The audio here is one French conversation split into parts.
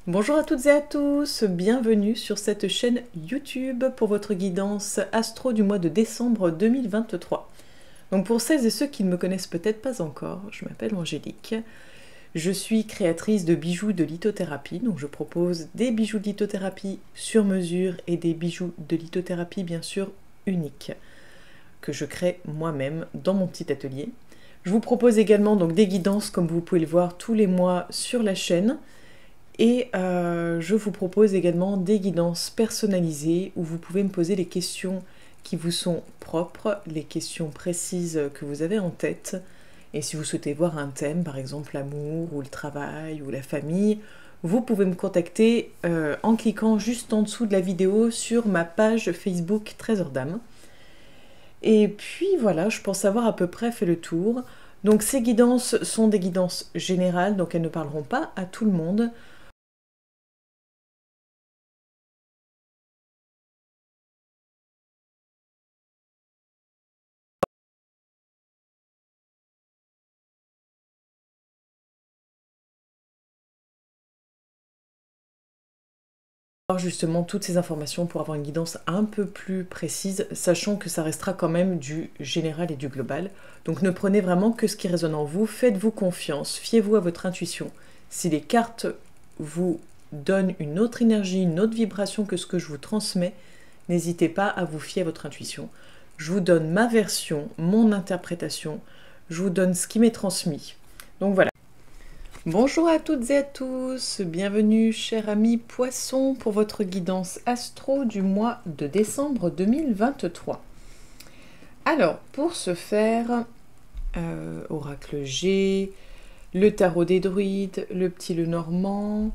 Bonjour à toutes et à tous, bienvenue sur cette chaîne YouTube pour votre guidance astro du mois de décembre 2023. Donc pour celles et ceux qui ne me connaissent peut-être pas encore, je m'appelle Angélique, je suis créatrice de bijoux de lithothérapie, donc je propose des bijoux de lithothérapie sur mesure et des bijoux de lithothérapie bien sûr uniques, que je crée moi-même dans mon petit atelier. Je vous propose également donc des guidances comme vous pouvez le voir tous les mois sur la chaîne. Et je vous propose également des guidances personnalisées où vous pouvez me poser les questions qui vous sont propres, les questions précises que vous avez en tête. Et si vous souhaitez voir un thème, par exemple l'amour ou le travail ou la famille, vous pouvez me contacter en cliquant juste en dessous de la vidéo sur ma page Facebook Trésor d'âme. Et puis voilà, je pense avoir à peu près fait le tour. Donc ces guidances sont des guidances générales, donc elles ne parleront pas à tout le monde. Justement toutes ces informations pour avoir une guidance un peu plus précise, sachant que ça restera quand même du général et du global. Donc ne prenez vraiment que ce qui résonne en vous, faites-vous confiance, fiez-vous à votre intuition. Si les cartes vous donnent une autre énergie, une autre vibration que ce que je vous transmets, n'hésitez pas à vous fier à votre intuition. Je vous donne ma version, mon interprétation, je vous donne ce qui m'est transmis. Donc voilà. Bonjour à toutes et à tous, bienvenue chers amis poissons pour votre guidance astro du mois de décembre 2023. Alors pour ce faire, oracle G, le tarot des druides, le petit Lenormand,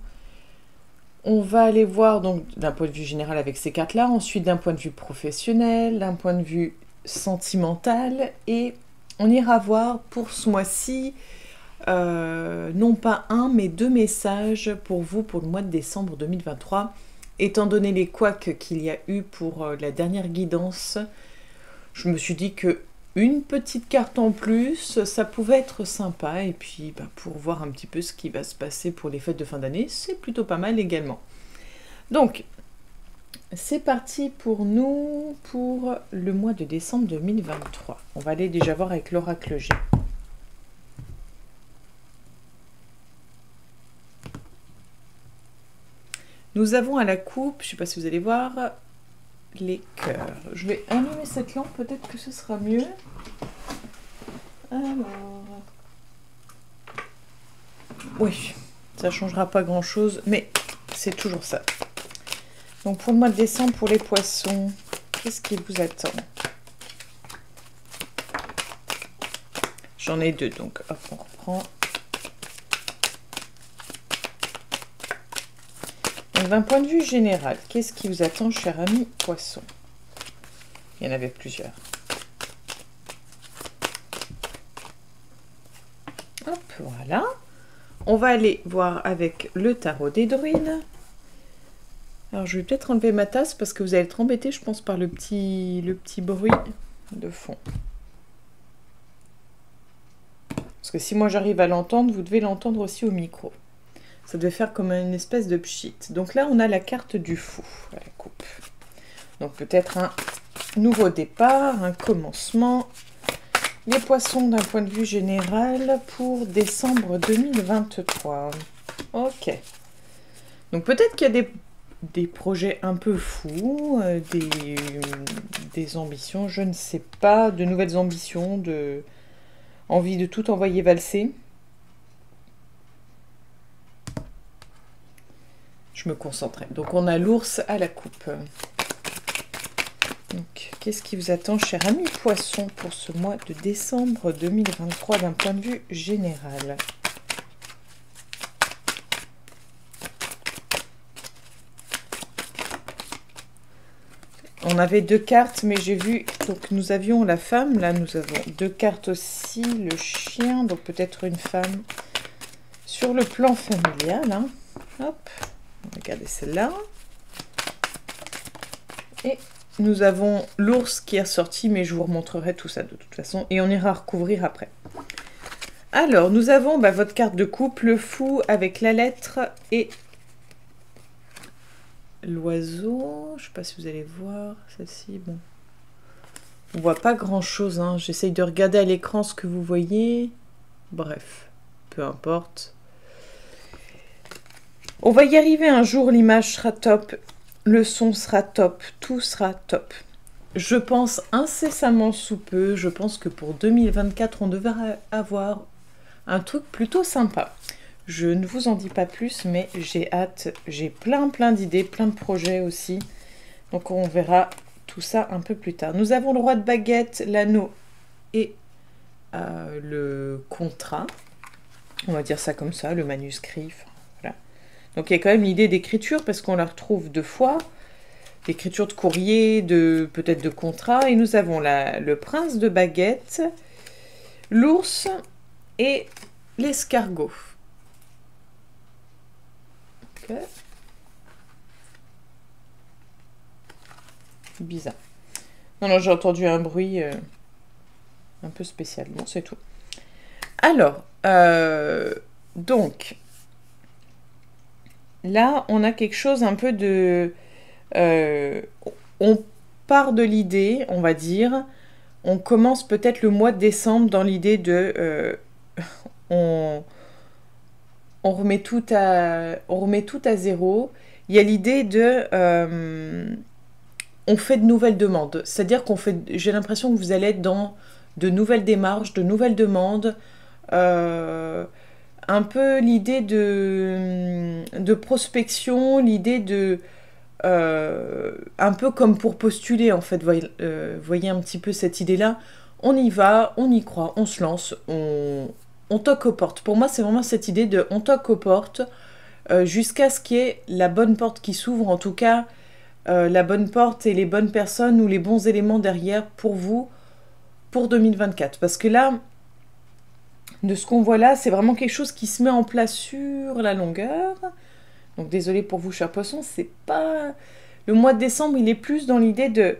on va aller voir donc d'un point de vue général avec ces cartes-là, ensuite d'un point de vue professionnel, d'un point de vue sentimental et on ira voir pour ce mois-ci non pas un, mais deux messages pour vous pour le mois de décembre 2023. Étant donné les couacs qu'il y a eu pour la dernière guidance, je me suis dit que une petite carte en plus, ça pouvait être sympa. Et puis, pour voir un petit peu ce qui va se passer pour les fêtes de fin d'année, c'est plutôt pas mal également. Donc, c'est parti pour nous pour le mois de décembre 2023. On va aller déjà voir avec l'oracle G. Nous avons à la coupe, je ne sais pas si vous allez voir, les cœurs. Je vais allumer cette lampe, peut-être que ce sera mieux. Alors... oui, ça ne changera pas grand-chose, mais c'est toujours ça. Donc pour le mois de décembre, pour les poissons, qu'est-ce qui vous attend? J'en ai deux, donc hop, on reprend. D'un point de vue général, qu'est-ce qui vous attend, cher ami poisson? Il y en avait plusieurs. Hop, voilà. On va aller voir avec le tarot des druides. Alors, je vais peut-être enlever ma tasse parce que vous allez être embêté, je pense, par le petit bruit de fond. Parce que si moi j'arrive à l'entendre, vous devez l'entendre aussi au micro. Ça devait faire comme une espèce de pchit. Donc là, on a la carte du fou à la coupe. Donc peut-être un nouveau départ, un commencement. Les poissons d'un point de vue général pour décembre 2023. Ok. Donc peut-être qu'il y a des projets un peu fous, des ambitions, je ne sais pas, de nouvelles ambitions, envie de tout envoyer valser. Je me concentrais. Donc on a l'ours à la coupe. Donc qu'est-ce qui vous attend, cher ami poisson, pour ce mois de décembre 2023 d'un point de vue général? On avait deux cartes, mais j'ai vu, donc nous avions la femme, là nous avons deux cartes aussi, le chien, donc peut-être une femme sur le plan familial. Hein. Hop. Regardez celle-là. Et nous avons l'ours qui est ressorti, mais je vous remontrerai tout ça de toute façon. Et on ira recouvrir après. Alors, nous avons votre carte de couple, le fou avec la lettre et l'oiseau. Je sais pas si vous allez voir celle-ci. Bon, on voit pas grand-chose. Hein. J'essaye de regarder à l'écran ce que vous voyez. Bref, peu importe. On va y arriver un jour, l'image sera top, le son sera top, tout sera top. Je pense incessamment sous peu, je pense que pour 2024, on devrait avoir un truc plutôt sympa. Je ne vous en dis pas plus, mais j'ai hâte, j'ai plein d'idées, plein de projets aussi. Donc on verra tout ça un peu plus tard. Nous avons le roi de baguette, l'anneau et le contrat. On va dire ça comme ça, le manuscrit. Voilà. Donc il y a quand même l'idée d'écriture parce qu'on la retrouve 2 fois. D'écriture de courrier, peut-être de contrat. Et nous avons le prince de baguette, l'ours et l'escargot. Ok. Bizarre. Non, j'ai entendu un bruit un peu spécial. Bon, c'est tout. Alors, donc, là, on a quelque chose un peu de... on part de l'idée, on va dire, on commence peut-être le mois de décembre dans l'idée de... on remet tout à zéro. Il y a l'idée de... on fait de nouvelles demandes. C'est-à-dire j'ai l'impression que vous allez être dans de nouvelles démarches, de nouvelles demandes, un peu l'idée de prospection, l'idée de... un peu comme pour postuler, en fait. Voyez un petit peu cette idée-là. On y va, on y croit, on se lance, on toque aux portes. Pour moi, c'est vraiment cette idée de on toque aux portes jusqu'à ce qu'il y ait la bonne porte qui s'ouvre. En tout cas, la bonne porte et les bonnes personnes ou les bons éléments derrière pour vous, pour 2024. Parce que là, de ce qu'on voit là, c'est vraiment quelque chose qui se met en place sur la longueur. Donc désolé pour vous, chers poissons, c'est pas... Le mois de décembre, il est plus dans l'idée de...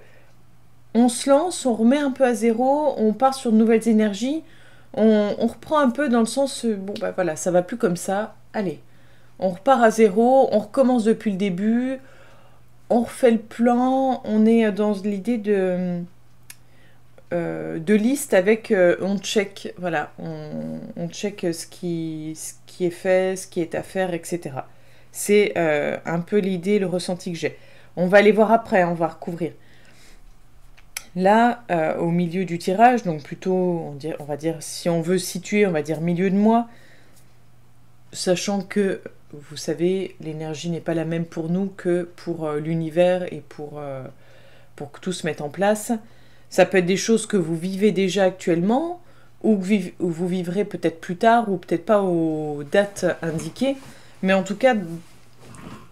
On se lance, on remet un peu à zéro, on part sur de nouvelles énergies, on reprend un peu dans le sens... Bon, bah voilà, ça va plus comme ça, allez. On repart à zéro, on recommence depuis le début, on refait le plan, on est dans l'idée de liste avec... on check, voilà, on check ce qui est fait, ce qui est à faire, etc. C'est un peu l'idée, le ressenti que j'ai. On va aller voir après, on va recouvrir. Là, au milieu du tirage, donc plutôt, on va dire, si on veut situer, on va dire milieu de mois, sachant que, vous savez, l'énergie n'est pas la même pour nous que pour l'univers et pour que tout se mette en place. Ça peut être des choses que vous vivez déjà actuellement, ou que vous vivrez peut-être plus tard, ou peut-être pas aux dates indiquées. Mais en tout cas,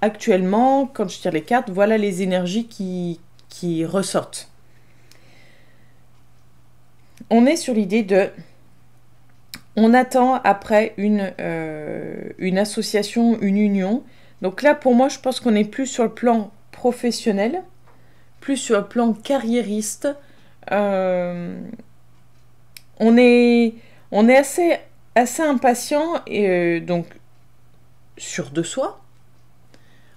actuellement, quand je tire les cartes, voilà les énergies qui ressortent. On est sur l'idée de... On attend après une association, une union. Donc là, pour moi, je pense qu'on est plus sur le plan professionnel, plus sur le plan carriériste. On est assez impatient, et donc sûr de soi,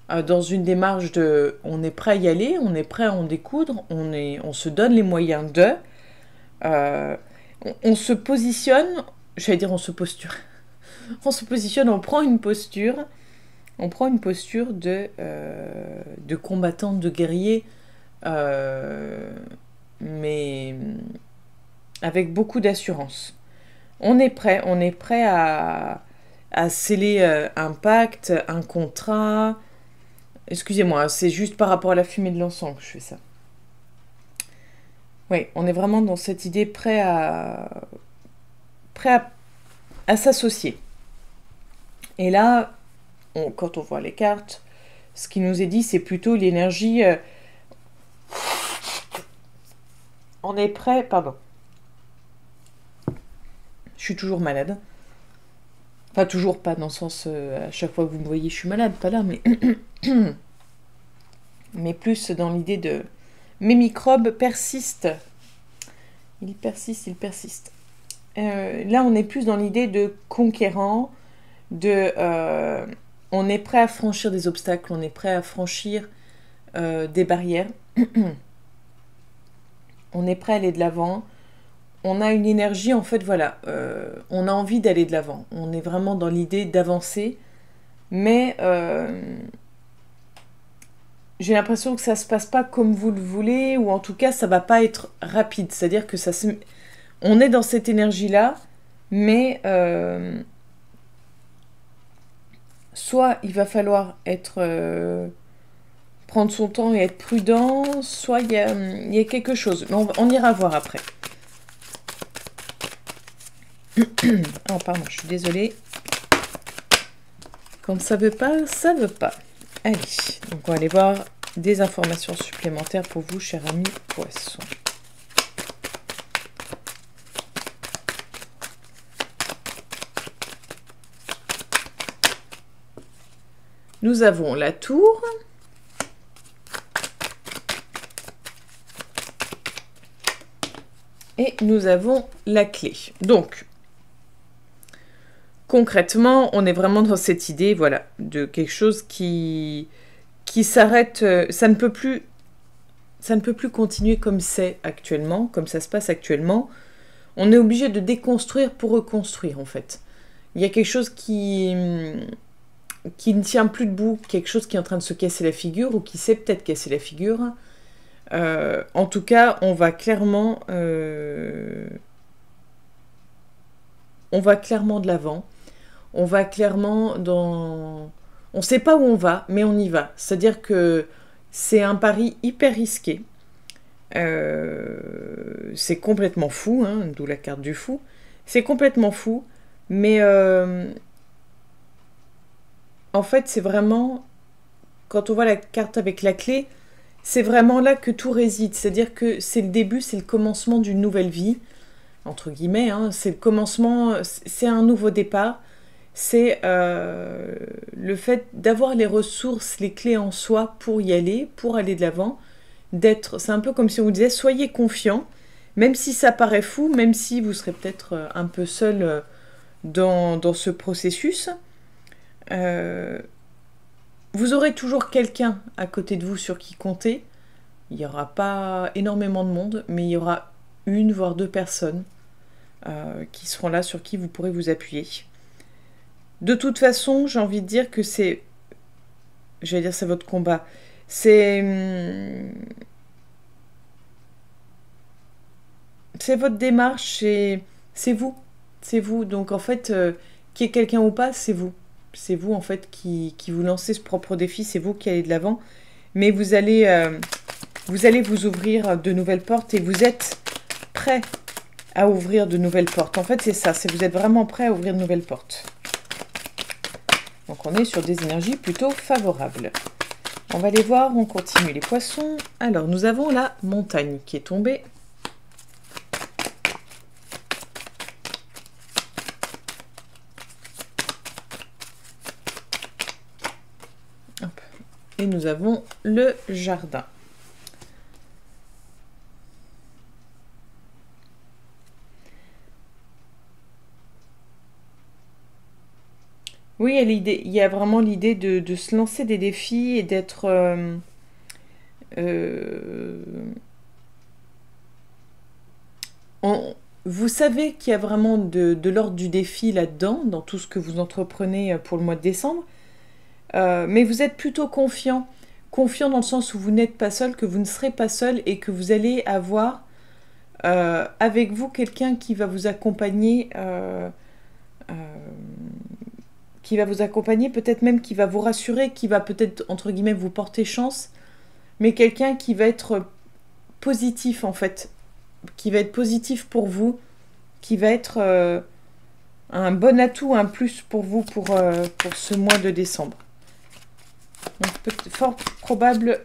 dans une démarche de on est prêt à y aller, on est prêt à en découdre, on se donne les moyens de, on se positionne, j'allais dire on se posture, on se positionne, on prend une posture de combattant, de guerrier, mais avec beaucoup d'assurance. On est prêt à sceller un pacte, un contrat. Excusez-moi, c'est juste par rapport à la fumée de l'encens que je fais ça. Oui, on est vraiment dans cette idée prêt à s'associer. Et là, quand on voit les cartes, ce qui nous est dit, c'est plutôt l'énergie... on est prêt... Pardon. Je suis toujours malade. Enfin, toujours pas, dans le sens... à chaque fois que vous me voyez, je suis malade, pas là, mais... mais plus dans l'idée de... Mes microbes persistent. Ils persistent. Là, on est plus dans l'idée de conquérant, on est prêt à franchir des obstacles, on est prêt à franchir des barrières. On est prêt à aller de l'avant. On a une énergie, en fait, voilà. On a envie d'aller de l'avant. On est vraiment dans l'idée d'avancer. Mais j'ai l'impression que ça se passe pas comme vous le voulez, ou en tout cas, ça va pas être rapide. C'est-à-dire que on est dans cette énergie-là, mais soit il va falloir prendre son temps et être prudent, soit il y a quelque chose. Mais on ira voir après. Oh, pardon, je suis désolée. Quand ça veut pas, ça veut pas. Allez, donc on va aller voir des informations supplémentaires pour vous, cher ami poisson. Nous avons la tour. Et nous avons la clé. Donc, concrètement, on est vraiment dans cette idée, voilà, de quelque chose qui s'arrête. Ça ne peut plus continuer comme c'est actuellement, comme ça se passe actuellement. On est obligé de déconstruire pour reconstruire, en fait. Il y a quelque chose qui ne tient plus debout, quelque chose qui est en train de se casser la figure, ou qui s'est peut-être cassé la figure. En tout cas, on va clairement de l'avant. On va clairement dans... On ne sait pas où on va, mais on y va. C'est-à-dire que c'est un pari hyper risqué. C'est complètement fou, hein, d'où la carte du fou. C'est complètement fou, mais en fait, c'est vraiment... Quand on voit la carte avec la clé, c'est vraiment là que tout réside. C'est-à-dire que c'est le début, c'est le commencement d'une nouvelle vie, entre guillemets. Hein, c'est le commencement, c'est un nouveau départ. C'est le fait d'avoir les ressources, les clés en soi pour y aller, pour aller de l'avant. C'est un peu comme si on vous disait, soyez confiants, même si ça paraît fou, même si vous serez peut-être un peu seul dans ce processus. Vous aurez toujours quelqu'un à côté de vous sur qui compter. Il n'y aura pas énormément de monde, mais il y aura une voire deux personnes qui seront là, sur qui vous pourrez vous appuyer. De toute façon, j'ai envie de dire que c'est... J'allais dire c'est votre combat. C'est votre démarche, c'est vous. C'est vous. Donc en fait, qu'il y ait quelqu'un ou pas, c'est vous. C'est vous en fait qui vous lancez ce propre défi, c'est vous qui allez de l'avant. Mais vous allez vous ouvrir de nouvelles portes et vous êtes prêt à ouvrir de nouvelles portes. En fait, c'est ça, vous êtes vraiment prêt à ouvrir de nouvelles portes. Donc on est sur des énergies plutôt favorables. On va aller voir, on continue les poissons. Alors, nous avons la montagne qui est tombée. Hop. Et nous avons le jardin. Oui, il y a vraiment l'idée de se lancer des défis et d'être... vous savez qu'il y a vraiment de l'ordre du défi là-dedans, dans tout ce que vous entreprenez pour le mois de décembre, mais vous êtes plutôt confiant. Confiant dans le sens où vous n'êtes pas seul, que vous ne serez pas seul et que vous allez avoir avec vous quelqu'un qui va vous accompagner... peut-être même qui va vous rassurer, qui va peut-être, entre guillemets, vous porter chance, mais quelqu'un qui va être positif, en fait, qui va être positif pour vous, qui va être un bon atout, un plus pour vous pour ce mois de décembre. Donc, fort probable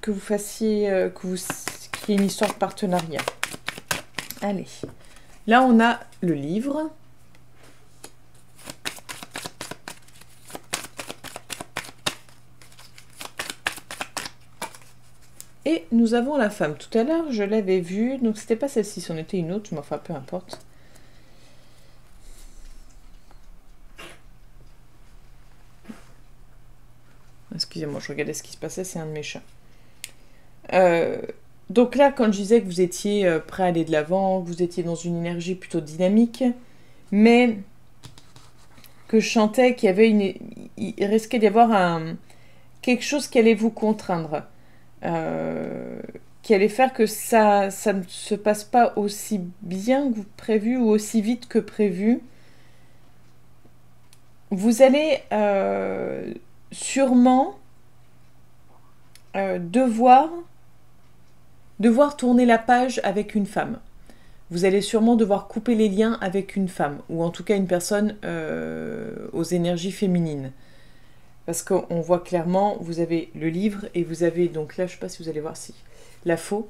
que vous fassiez, qu'il y ait une histoire de partenariat. Allez, là on a le livre. Et nous avons la femme. Tout à l'heure, je l'avais vue, donc c'était pas celle-ci, c'en était une autre, mais enfin, peu importe. Excusez-moi, je regardais ce qui se passait, c'est un de mes chats. Euh, donc là, quand je disais que vous étiez prêt à aller de l'avant, que vous étiez dans une énergie plutôt dynamique, mais que je sentais qu'il y avait il risquait d'y avoir quelque chose qui allait vous contraindre, euh, qui allait faire que ça ne se passe pas aussi bien que prévu ou aussi vite que prévu. Vous allez sûrement devoir tourner la page avec une femme. Vous allez sûrement devoir couper les liens avec une femme, ou en tout cas une personne aux énergies féminines. Parce qu'on voit clairement, vous avez le livre, et vous avez, donc là, je ne sais pas si vous allez voir, si, la faux.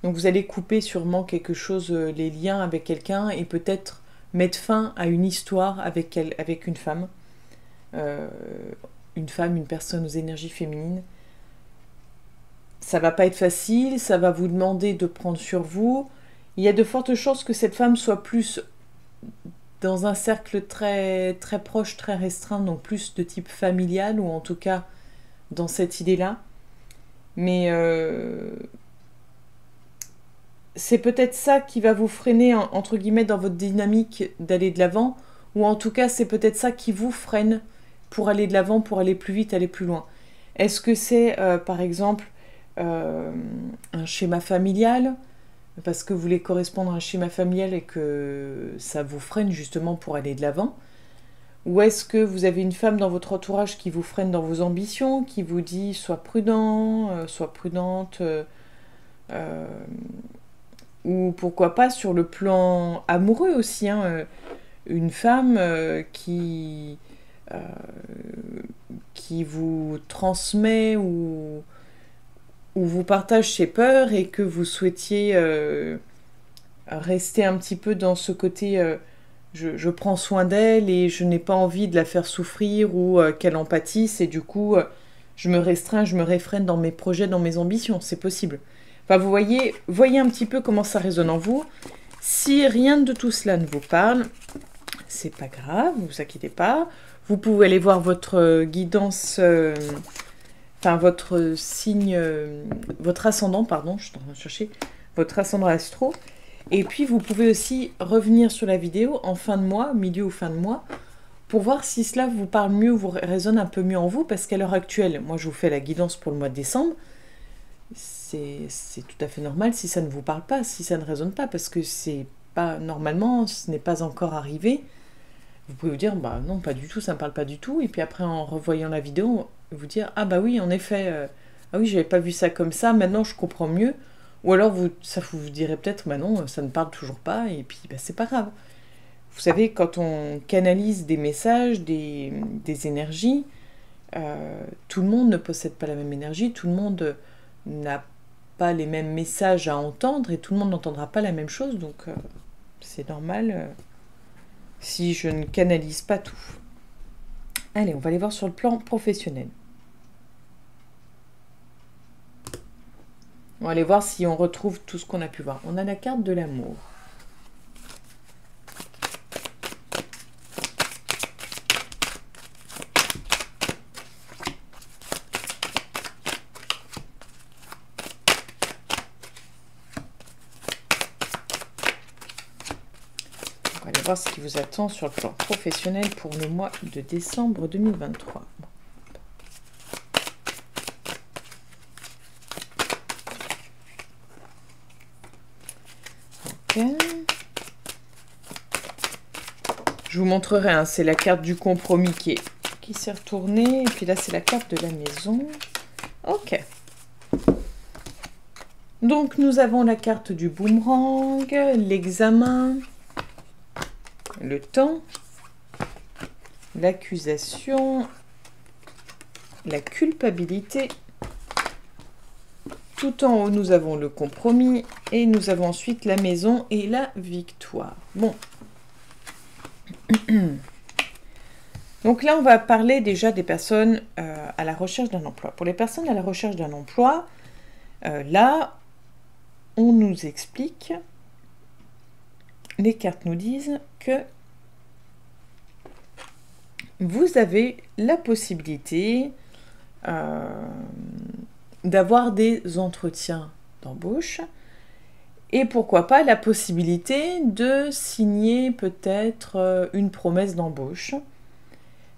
Donc vous allez couper sûrement quelque chose, les liens avec quelqu'un, et peut-être mettre fin à une histoire avec une femme. Euh, une personne aux énergies féminines. Ça va pas être facile, ça va vous demander de prendre sur vous. Il y a de fortes chances que cette femme soit plus dans un cercle très, très proche, très restreint, donc plus de type familial, ou en tout cas dans cette idée-là. Mais c'est peut-être ça qui va vous freiner, entre guillemets, dans votre dynamique d'aller de l'avant, ou en tout cas c'est peut-être ça qui vous freine pour aller de l'avant, pour aller plus vite, aller plus loin. Est-ce que c'est, par exemple, un schéma familial, parce que vous voulez correspondre à un schéma familial et que ça vous freine justement pour aller de l'avant? Ou est-ce que vous avez une femme dans votre entourage qui vous freine dans vos ambitions, qui vous dit sois prudent, sois prudente, euh, ou pourquoi pas sur le plan amoureux aussi, hein, une femme euh, qui vous transmet ou vous partage ses peurs et que vous souhaitiez rester un petit peu dans ce côté je prends soin d'elle et je n'ai pas envie de la faire souffrir ou qu'elle en pâtisse et du coup je me restreins, je me réfrène dans mes projets, dans mes ambitions, c'est possible. Enfin vous voyez un petit peu comment ça résonne en vous. Si rien de tout cela ne vous parle, c'est pas grave, ne vous inquiétez pas. Vous pouvez aller voir votre guidance, enfin votre signe, votre ascendant, pardon, je suis en train de chercher, votre ascendant astro. Et puis vous pouvez aussi revenir sur la vidéo en fin de mois, milieu ou fin de mois, pour voir si cela vous parle mieux, vous résonne un peu mieux en vous, parce qu'à l'heure actuelle, moi je vous fais la guidance pour le mois de décembre, c'est tout à fait normal si ça ne vous parle pas, si ça ne résonne pas, parce que c'est pas, normalement, ce n'est pas encore arrivé. Vous pouvez vous dire, bah non, pas du tout, ça ne me parle pas du tout, et puis après en revoyant la vidéo, vous dire, ah bah oui, en effet, ah oui, j'avais pas vu ça comme ça, maintenant je comprends mieux. Ou alors ça vous direz peut-être, bah non, ça ne parle toujours pas, et puis bah, c'est pas grave. Vous savez, quand on canalise des messages, des énergies, tout le monde ne possède pas la même énergie, tout le monde n'a pas les mêmes messages à entendre, et tout le monde n'entendra pas la même chose, donc c'est normal si je ne canalise pas tout. Allez, on va aller voir sur le plan professionnel. On va aller voir si on retrouve tout ce qu'on a pu voir. On a la carte de l'amour. On va aller voir ce qui vous attend sur le plan professionnel pour le mois de décembre 2023. Je vous montrerai, hein, c'est la carte du compromis qui s'est retournée. Et puis là, c'est la carte de la maison. Ok. Donc, nous avons la carte du boomerang, l'examen, le temps, l'accusation, la culpabilité. Tout en haut, nous avons le compromis et nous avons ensuite la maison et la victoire. Bon. Donc là, on va parler déjà des personnes à la recherche d'un emploi. Pour les personnes à la recherche d'un emploi, là, on nous explique, les cartes nous disent que vous avez la possibilité d'avoir des entretiens d'embauche et pourquoi pas la possibilité de signer peut-être une promesse d'embauche.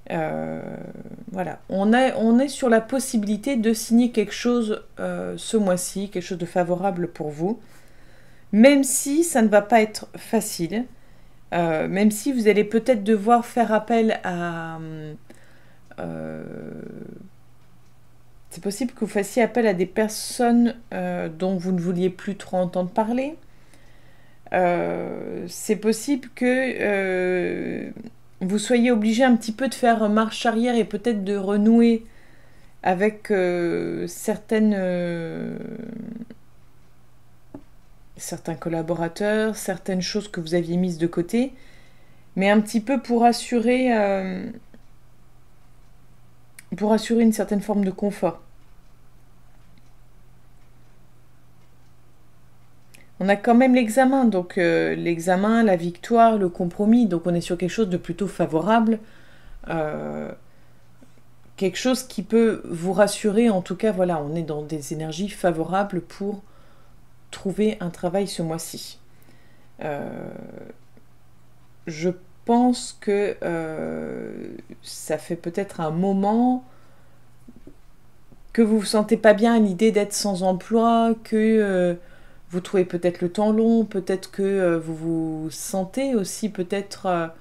Voilà, on est sur la possibilité de signer quelque chose ce mois-ci, quelque chose de favorable pour vous, même si ça ne va pas être facile, même si vous allez peut-être devoir faire appel à... c'est possible que vous fassiez appel à des personnes dont vous ne vouliez plus trop entendre parler. C'est possible que vous soyez obligé un petit peu de faire marche arrière et peut-être de renouer avec certains collaborateurs, certaines choses que vous aviez mises de côté, mais un petit peu pour assurer une certaine forme de confort. On a quand même l'examen, donc l'examen, la victoire, le compromis, donc on est sur quelque chose de plutôt favorable, quelque chose qui peut vous rassurer, en tout cas, voilà, on est dans des énergies favorables pour trouver un travail ce mois-ci. Je pense que ça fait peut-être un moment que vous vous sentez pas bien à l'idée d'être sans emploi, que vous trouvez peut-être le temps long, peut-être que vous vous sentez aussi peut-être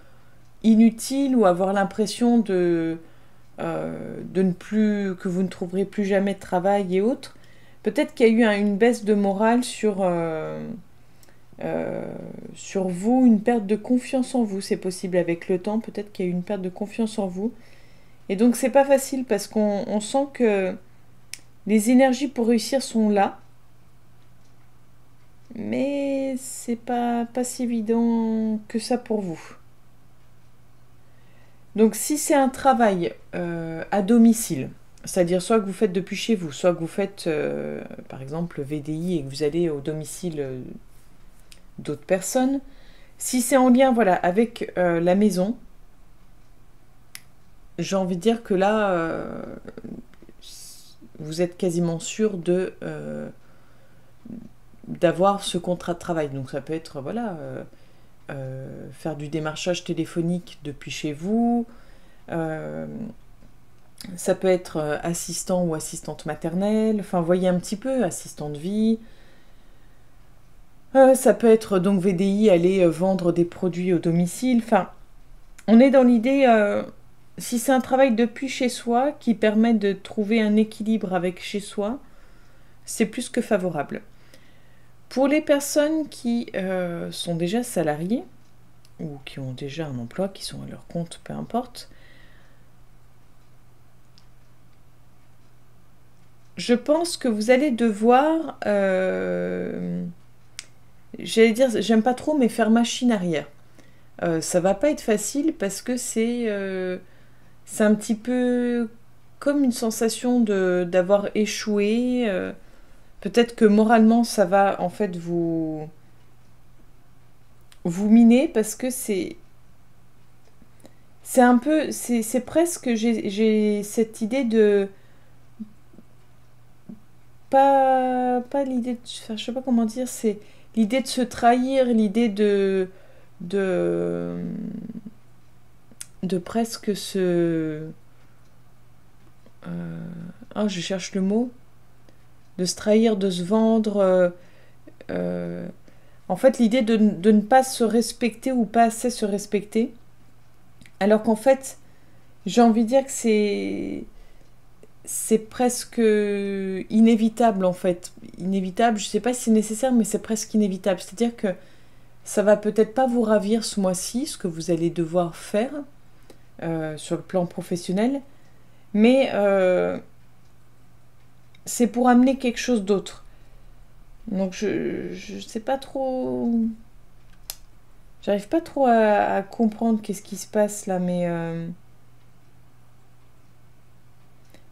inutile ou avoir l'impression de ne plus, que vous ne trouverez plus jamais de travail et autres. Peut-être qu'il y a eu une baisse de morale sur vous, une perte de confiance en vous, c'est possible avec le temps, peut-être qu'il y a eu une perte de confiance en vous. Et donc c'est pas facile parce qu'on sent que les énergies pour réussir sont là, mais c'est pas si évident que ça pour vous. Donc si c'est un travail à domicile, c'est-à-dire soit que vous faites depuis chez vous, soit que vous faites par exemple VDI et que vous allez au domicile d'autres personnes, si c'est en lien voilà, avec la maison, j'ai envie de dire que là, vous êtes quasiment sûr d'avoir ce contrat de travail. Donc ça peut être voilà, faire du démarchage téléphonique depuis chez vous, ça peut être assistant ou assistante maternelle, enfin voyez un petit peu, assistant de vie. Ça peut être donc VDI, aller vendre des produits au domicile. Enfin, on est dans l'idée, si c'est un travail depuis chez soi qui permet de trouver un équilibre avec chez soi, c'est plus que favorable. Pour les personnes qui sont déjà salariées, ou qui ont déjà un emploi, qui sont à leur compte, peu importe, je pense que vous allez devoir... j'allais dire, j'aime pas trop, mais faire machine arrière. Ça va pas être facile parce que c'est un petit peu comme une sensation d'avoir échoué. Peut-être que moralement, ça va en fait vous miner parce que c'est un peu, c'est presque, j'ai cette idée de pas l'idée de, enfin, je sais pas comment dire, c'est l'idée de se trahir, l'idée de presque se... je cherche le mot. De se trahir, de se vendre. En fait, l'idée de ne pas se respecter ou pas assez se respecter. Alors qu'en fait, j'ai envie de dire que c'est presque inévitable en fait. Inévitable, je sais pas si c'est nécessaire, mais c'est presque inévitable. C'est-à-dire que ça va peut-être pas vous ravir ce mois-ci, ce que vous allez devoir faire sur le plan professionnel, mais c'est pour amener quelque chose d'autre. Donc je sais pas trop... J'arrive pas trop à comprendre qu'est-ce qui se passe là, mais...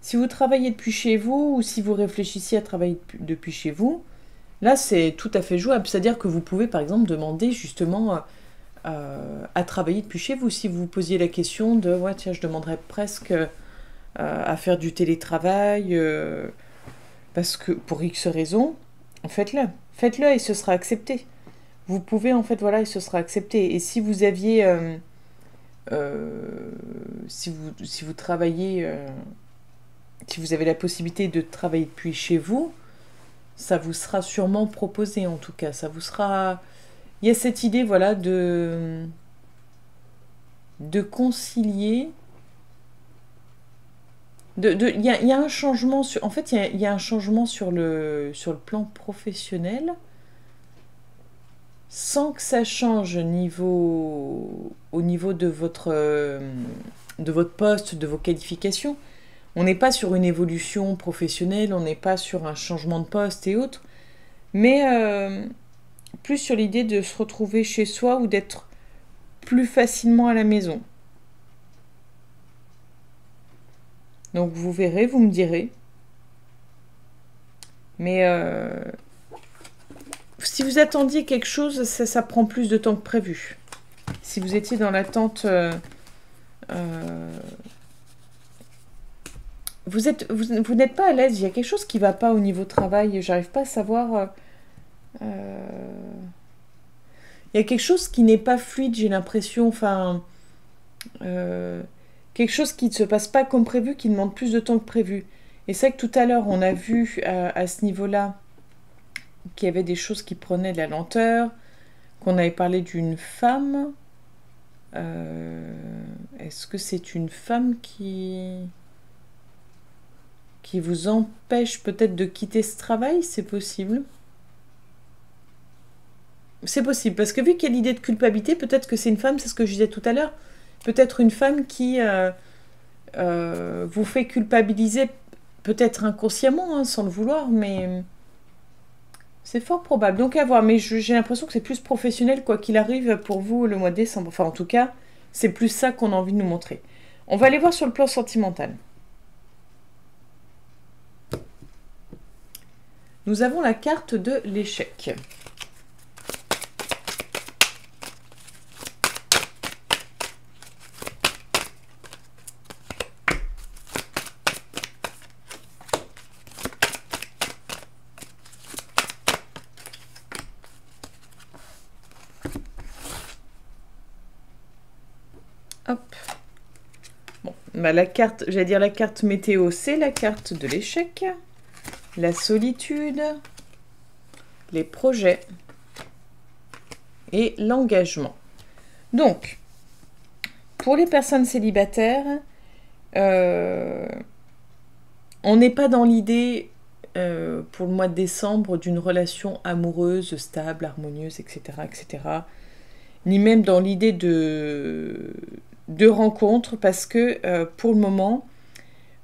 Si vous travaillez depuis chez vous, ou si vous réfléchissez à travailler depuis chez vous, là c'est tout à fait jouable. C'est-à-dire que vous pouvez par exemple demander justement à travailler depuis chez vous. Si vous vous posiez la question de, ouais tiens, je demanderais presque à faire du télétravail, Parce que pour X raisons, faites-le. Faites-le et ce sera accepté. Vous pouvez, en fait, voilà, et ce sera accepté. Et si vous aviez... si vous travaillez... si vous avez la possibilité de travailler depuis chez vous, ça vous sera sûrement proposé, en tout cas. Ça vous sera... Il y a cette idée, voilà, de concilier... Il y a un changement sur... En fait, il y a un changement sur le plan professionnel, sans que ça change au niveau de votre poste, de vos qualifications. On n'est pas sur une évolution professionnelle, on n'est pas sur un changement de poste et autres, mais plus sur l'idée de se retrouver chez soi ou d'être plus facilement à la maison. Donc vous verrez, vous me direz. Mais si vous attendiez quelque chose, ça prend plus de temps que prévu. Si vous étiez dans l'attente... vous n'êtes pas à l'aise, il y a quelque chose qui ne va pas au niveau travail, j'arrive pas à savoir... il y a quelque chose qui n'est pas fluide, j'ai l'impression, enfin... quelque chose qui ne se passe pas comme prévu, qui demande plus de temps que prévu. Et c'est vrai que tout à l'heure, on a vu à ce niveau-là qu'il y avait des choses qui prenaient de la lenteur, qu'on avait parlé d'une femme. Est-ce que c'est une femme qui vous empêche peut-être de quitter ce travail? C'est possible. C'est possible, parce que vu qu'il y a l'idée de culpabilité, peut-être que c'est une femme, c'est ce que je disais tout à l'heure, peut-être une femme qui vous fait culpabiliser, peut-être inconsciemment, hein, sans le vouloir, mais c'est fort probable. Donc à voir, mais j'ai l'impression que c'est plus professionnel, quoi qu'il arrive, pour vous, le mois de décembre. Enfin, en tout cas, c'est plus ça qu'on a envie de nous montrer. On va aller voir sur le plan sentimental. Nous avons la carte de l'échec. Hop. Bon, bah la carte, j'allais dire la carte météo, c'est la carte de l'échec, la solitude, les projets et l'engagement. Donc, pour les personnes célibataires, on n'est pas dans l'idée, pour le mois de décembre, d'une relation amoureuse, stable, harmonieuse, etc., etc., ni même dans l'idée de rencontres, parce que pour le moment,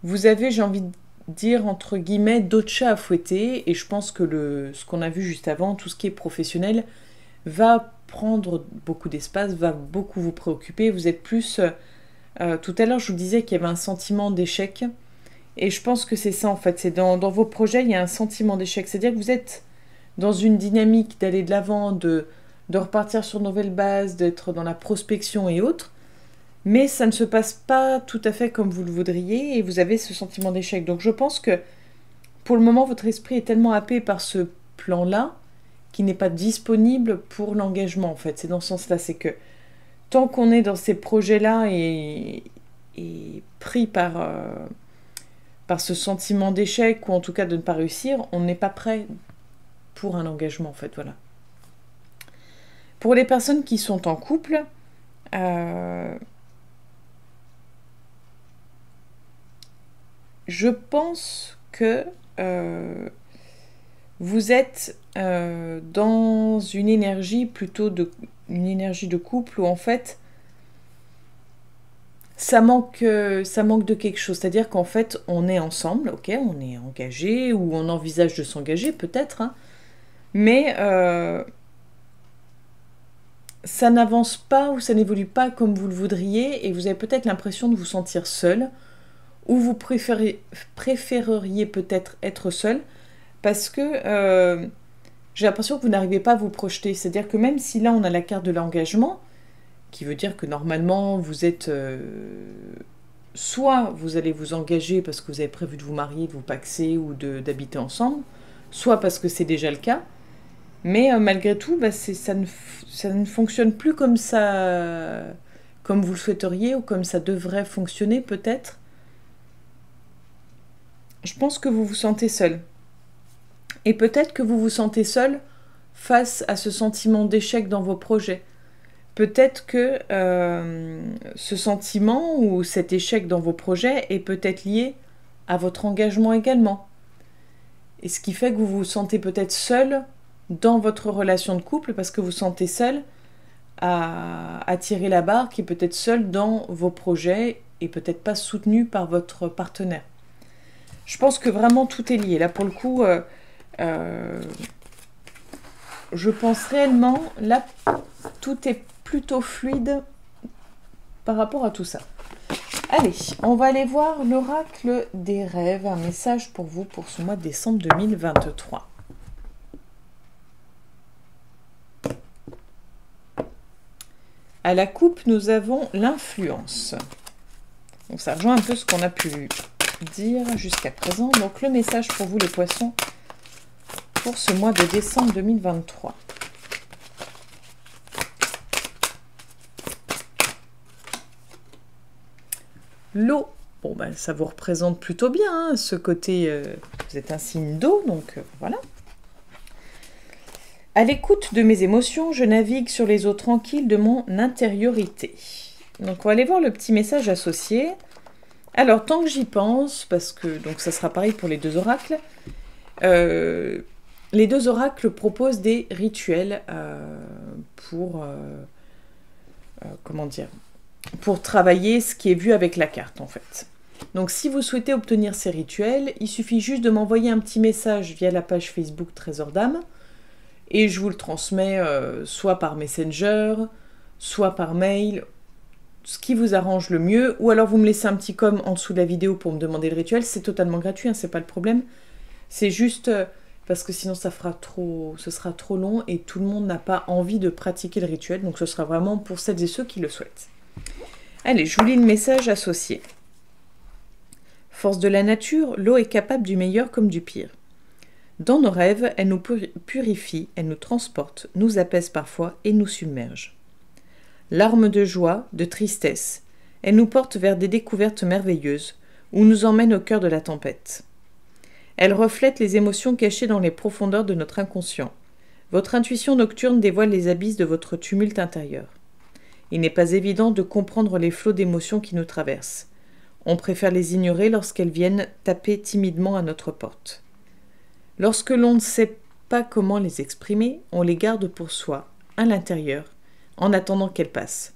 vous avez, j'ai envie de dire, entre guillemets, d'autres chats à fouetter, et je pense que ce qu'on a vu juste avant, tout ce qui est professionnel, va prendre beaucoup d'espace, va beaucoup vous préoccuper. Vous êtes plus... tout à l'heure, je vous disais qu'il y avait un sentiment d'échec, et je pense que c'est ça, en fait. C'est dans vos projets, il y a un sentiment d'échec. C'est-à-dire que vous êtes dans une dynamique d'aller de l'avant, de repartir sur de nouvelles bases, d'être dans la prospection et autres, mais ça ne se passe pas tout à fait comme vous le voudriez, et vous avez ce sentiment d'échec. Donc je pense que, pour le moment, votre esprit est tellement happé par ce plan-là, qu'il n'est pas disponible pour l'engagement, en fait. C'est dans ce sens-là, c'est que, tant qu'on est dans ces projets-là et pris par ce sentiment d'échec, ou en tout cas de ne pas réussir, on n'est pas prêt pour un engagement, en fait, voilà. Pour les personnes qui sont en couple, je pense que vous êtes dans une énergie plutôt une énergie de couple où en fait ça manque de quelque chose. C'est-à-dire qu'en fait on est ensemble, ok, on est engagé ou on envisage de s'engager peut-être, hein, mais ça n'avance pas ou ça n'évolue pas comme vous le voudriez et vous avez peut-être l'impression de vous sentir seul, ou vous préféreriez peut-être être seul parce que j'ai l'impression que vous n'arrivez pas à vous projeter. C'est-à-dire que même si là on a la carte de l'engagement, qui veut dire que normalement vous êtes soit vous allez vous engager parce que vous avez prévu de vous marier, de vous paxer ou d'habiter ensemble, soit parce que c'est déjà le cas. Mais malgré tout, bah, ça ne fonctionne plus comme ça, comme vous le souhaiteriez ou comme ça devrait fonctionner peut-être. Je pense que vous vous sentez seul. Et peut-être que vous vous sentez seul face à ce sentiment d'échec dans vos projets. Peut-être que ce sentiment ou cet échec dans vos projets est peut-être lié à votre engagement également. Et ce qui fait que vous vous sentez peut-être seul dans votre relation de couple parce que vous sentez seul à tirer la barque et peut-être seul dans vos projets et peut-être pas soutenu par votre partenaire. Je pense que vraiment tout est lié. Là, pour le coup, je pense réellement, là, tout est plutôt fluide par rapport à tout ça. Allez, on va aller voir l'oracle des rêves, un message pour vous pour ce mois de décembre 2023. À la coupe, nous avons l'influence. Donc ça rejoint un peu ce qu'on a pu dire jusqu'à présent. Donc le message pour vous les poissons pour ce mois de décembre 2023. L'eau, bon ben ça vous représente plutôt bien, hein, ce côté, vous êtes un signe d'eau, donc voilà. À l'écoute de mes émotions, je navigue sur les eaux tranquilles de mon intériorité. Donc on va aller voir le petit message associé. Alors tant que j'y pense, parce que donc ça sera pareil pour les deux oracles, les deux oracles proposent des rituels pour comment dire, pour travailler ce qui est vu avec la carte en fait. Donc si vous souhaitez obtenir ces rituels, il suffit juste de m'envoyer un petit message via la page Facebook Trésor d'âme et je vous le transmets soit par Messenger, soit par mail, ce qui vous arrange le mieux, ou alors vous me laissez un petit com en dessous de la vidéo pour me demander le rituel, c'est totalement gratuit, hein, c'est pas le problème. C'est juste parce que sinon ce sera trop long et tout le monde n'a pas envie de pratiquer le rituel, donc ce sera vraiment pour celles et ceux qui le souhaitent. Allez, je vous lis le message associé. Force de la nature, l'eau est capable du meilleur comme du pire. Dans nos rêves, elle nous purifie, elle nous transporte, nous apaise parfois et nous submerge. Larmes de joie, de tristesse, elle nous porte vers des découvertes merveilleuses ou nous emmène au cœur de la tempête. Elle reflète les émotions cachées dans les profondeurs de notre inconscient. Votre intuition nocturne dévoile les abysses de votre tumulte intérieur. Il n'est pas évident de comprendre les flots d'émotions qui nous traversent. On préfère les ignorer lorsqu'elles viennent taper timidement à notre porte. Lorsque l'on ne sait pas comment les exprimer, on les garde pour soi, à l'intérieur, en attendant qu'elles passent.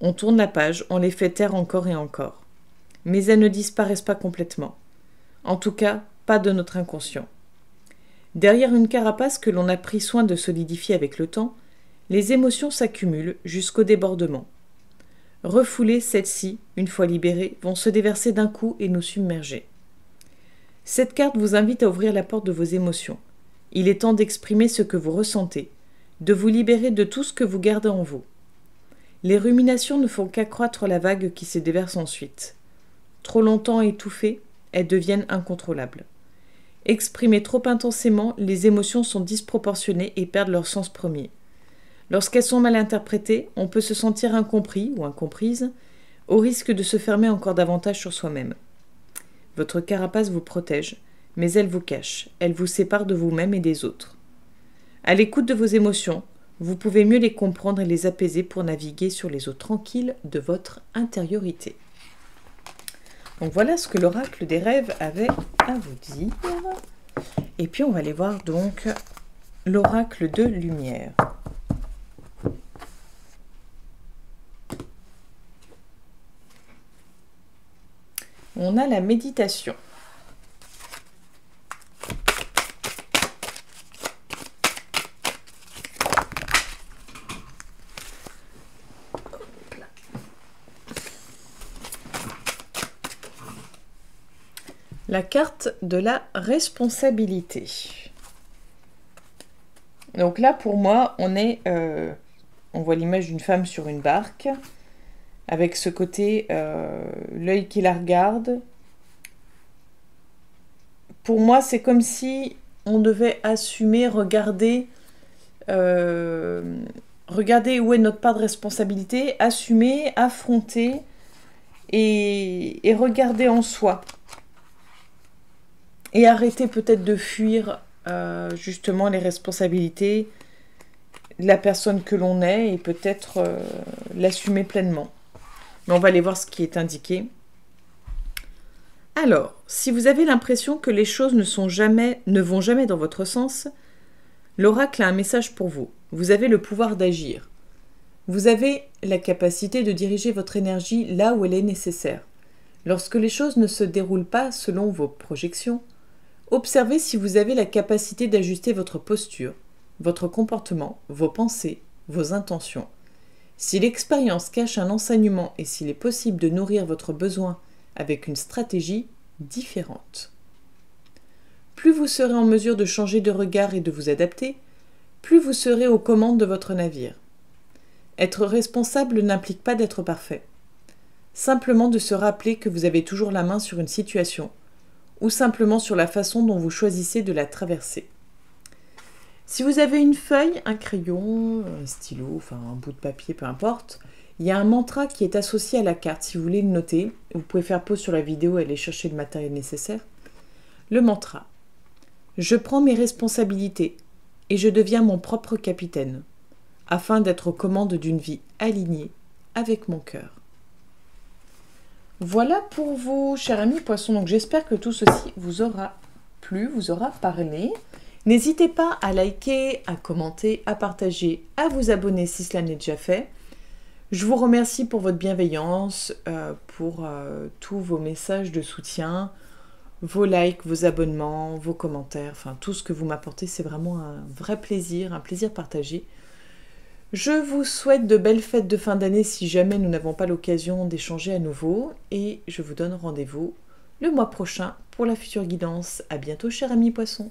On tourne la page, on les fait taire encore et encore. Mais elles ne disparaissent pas complètement. En tout cas, pas de notre inconscient. Derrière une carapace que l'on a pris soin de solidifier avec le temps, les émotions s'accumulent jusqu'au débordement. Refoulées, celles-ci, une fois libérées, vont se déverser d'un coup et nous submerger. Cette carte vous invite à ouvrir la porte de vos émotions. Il est temps d'exprimer ce que vous ressentez, de vous libérer de tout ce que vous gardez en vous. Les ruminations ne font qu'accroître la vague qui se déverse ensuite. Trop longtemps étouffées, elles deviennent incontrôlables. Exprimées trop intensément, les émotions sont disproportionnées et perdent leur sens premier. Lorsqu'elles sont mal interprétées, on peut se sentir incompris ou incomprise, au risque de se fermer encore davantage sur soi-même. Votre carapace vous protège, mais elle vous cache, elle vous sépare de vous-même et des autres. À l'écoute de vos émotions, vous pouvez mieux les comprendre et les apaiser pour naviguer sur les eaux tranquilles de votre intériorité. Donc voilà ce que l'oracle des rêves avait à vous dire. Et puis on va aller voir donc l'oracle de lumière. On a la méditation. La carte de la responsabilité. Donc là, pour moi, on voit l'image d'une femme sur une barque. avec ce côté l'œil qui la regarde. Pour moi, c'est comme si on devait assumer, regarder où est notre part de responsabilité, assumer, affronter et regarder en soi. Et arrêter peut-être de fuir justement les responsabilités de la personne que l'on est et peut-être l'assumer pleinement. Mais on va aller voir ce qui est indiqué. Alors, si vous avez l'impression que les choses ne vont jamais dans votre sens, l'oracle a un message pour vous. Vous avez le pouvoir d'agir. Vous avez la capacité de diriger votre énergie là où elle est nécessaire. Lorsque les choses ne se déroulent pas selon vos projections, observez si vous avez la capacité d'ajuster votre posture, votre comportement, vos pensées, vos intentions. Si l'expérience cache un enseignement et s'il est possible de nourrir votre besoin avec une stratégie différente. Plus vous serez en mesure de changer de regard et de vous adapter, plus vous serez aux commandes de votre navire. Être responsable n'implique pas d'être parfait. Simplement de se rappeler que vous avez toujours la main sur une situation, ou simplement sur la façon dont vous choisissez de la traverser. Si vous avez une feuille, un crayon, un stylo, enfin un bout de papier, peu importe, il y a un mantra qui est associé à la carte. Si vous voulez le noter, vous pouvez faire pause sur la vidéo et aller chercher le matériel nécessaire. Le mantra. Je prends mes responsabilités et je deviens mon propre capitaine, afin d'être aux commandes d'une vie alignée avec mon cœur. Voilà pour vous, chers amis poissons. Donc j'espère que tout ceci vous aura plu, vous aura parlé. N'hésitez pas à liker, à commenter, à partager, à vous abonner si cela n'est déjà fait. Je vous remercie pour votre bienveillance, pour tous vos messages de soutien, vos likes, vos abonnements, vos commentaires, enfin tout ce que vous m'apportez, c'est vraiment un vrai plaisir, un plaisir partagé. Je vous souhaite de belles fêtes de fin d'année si jamais nous n'avons pas l'occasion d'échanger à nouveau et je vous donne rendez-vous le mois prochain pour la future guidance. À bientôt, chers amis poissons.